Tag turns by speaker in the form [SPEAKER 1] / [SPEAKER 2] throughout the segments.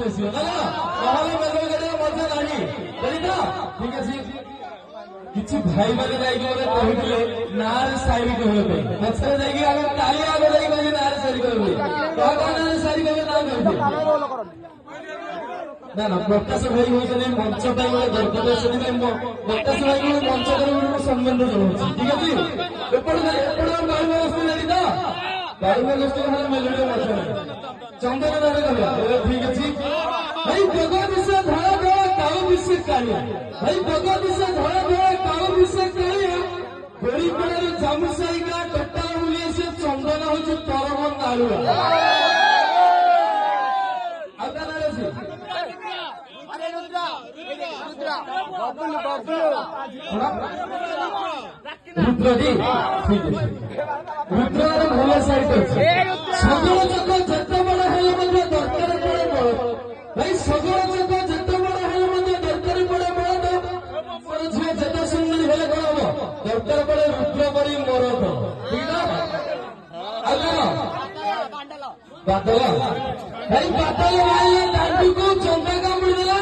[SPEAKER 1] ସମସ୍ତେ ଆସିବ ନା ନହେଲେ ମେଲୋ କରିବା ମଜା ନାହିଁ ବୁଝି ତ ଠିକ ଅଛି କିଛି ଭାଇମାନେ ଯାଇକି ମୋତେ କହିଥିଲେ ନାଁରେ ସାଇରି କହିବା ପାଇଁ ପଛରେ ଯାଇକି ଆମେ କାଲି ଆଗ ଯାଇକି କହିଲେ ନାଁରେ ସାଇରି କହିବେ କାହା ନାଁରେ ସାଇରି କହିବେ ନା କହିବେ ନା ନା ପ୍ରକାଶ ଭାଇ ହଉଛନ୍ତି ମଞ୍ଚ ପାଇଁ ଗୋଟେ ଦରକାର ସେଥିପାଇଁ ପ୍ରକାଶ ଭାଇକୁ ମଞ୍ଚ କରି ମୁଁ ସମ୍ମାନ ଜଣାଉଛି ଠିକ ଅଛି ଏପଟେ ବାଳୁଙ୍ଗା ଗୋଷ୍ଠୀ ଜାଣି ତ ବାଳୁଙ୍ଗା ଗୋଷ୍ଠୀ ହେଲେ ମେଲୋଡି ମଜା ନାହିଁ ଚନ୍ଦନ ନାଁରେ କହିବା ଠିକ ଅଛି ଭାଇ ଜଗା ବିଷୟ ଧଳା ଧଳା କାଳ ବିଷୟ କାଳିଆ ଭାଇ ଜଗା ବିଷୟ ଧଳା ଧଳା କାଳ ବିଷୟ କାଳିଆ ଗୋଳିପଡ଼ାରୁ ଜାମୁସାହି ଗାଁ ଟୋଟାଲ ବୁଲି ସେ ଚନ୍ଦନ ହଉଛି ତରମ ନାଳୁଆ ଆଉ ତା ନାଁରେ ଅଛି ରୁଦ୍ରଟି ଠିକ ଅଛି ରୁଦ୍ରର ଭଲ ସାଇଟ୍ ଅଛି ସଗଳ ଚକ ଯେତେ ବଡ ହେଲେ ମଧ୍ୟ ଦରକାର ପଡେ ବଳ ଭାଇ ସଗଳ ଚକ ଯେତେ ବଡ ହେଲେ ମଧ୍ୟ ଦରକାର ପଡେ ବଳଦ ଝିଅ ଯେତେ ସୁନ୍ଦରୀ ହେଲେ କଣ ହବ ଦରକାର ପଡେ ରୁଦ୍ର ପରି ମରଦ ଠିକ ଆଉ କଣ ବାଦଲ ଭାଇ ବାଦଲ ମାରିଲା ଦାଣ୍ଡୁକୁ ଚନ୍ଦା କାମୁଡି ଦେଲା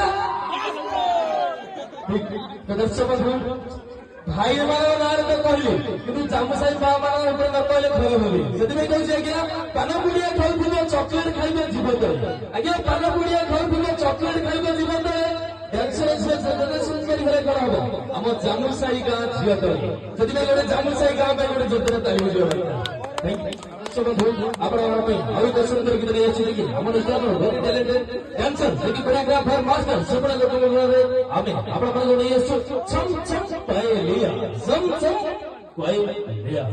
[SPEAKER 1] ଦର୍ଶକ ଭାଇମାନଙ୍କ ନାଁରେ ତ କହିଲି କିନ୍ତୁ ଜାମୁସାହି ମା ମାନଙ୍କ ଉପରେ ନ କହିଲେ ଭଲ ବୋଲି ସେଥିପାଇଁ କହୁଛି ଆଜ୍ଞା ପାନ ପୁଡ଼ିଆ ଖାଉଥିବ ଚକୋଲେଟ ଖାଇବେ ଜୀବତ ଆଜ୍ଞା ପାନ ପୁଡ଼ିଆ ଖାଉଥିବ ଚକୋଲେଟ ଖାଇବେ ଜୀବତ ଡ୍ୟାନ୍ସର ଜେନେରେସନ କରି ହେଲେ କଣ ହବ ଆମ ଜାମୁସାହି ଗାଁ ଝିଅ ତ ସେଥିପାଇଁ ଗୋଟେ ଜାମୁସାହି ଗାଁ ପାଇଁ ଗୋଟେ ଯୋଜନା ତାଲିମ ଯିବା ଆପଣମାନଙ୍କ ପାଇଁ ଆଉ ଏକ ସୁନ୍ଦର ଗୀତ ନେଇ ଆସିଛି କି ଆମ ଭେରି ଟ୍ୟାଲେଣ୍ଟେଡ ଡ୍ୟାନ୍ସର ଯିଏକି କୋରିଓଗ୍ରାଫର ମାଷ୍ଟର ସେପଟେ ଲୋକମାନେ ଆମେ ଆପଣମାନଙ୍କୁ ନେଇ ଆସିଛୁ ଛମ୍ ଛମ୍ ପାଏଲିଆ ଛମ୍ ଛମ୍ ପାଏଲିଆ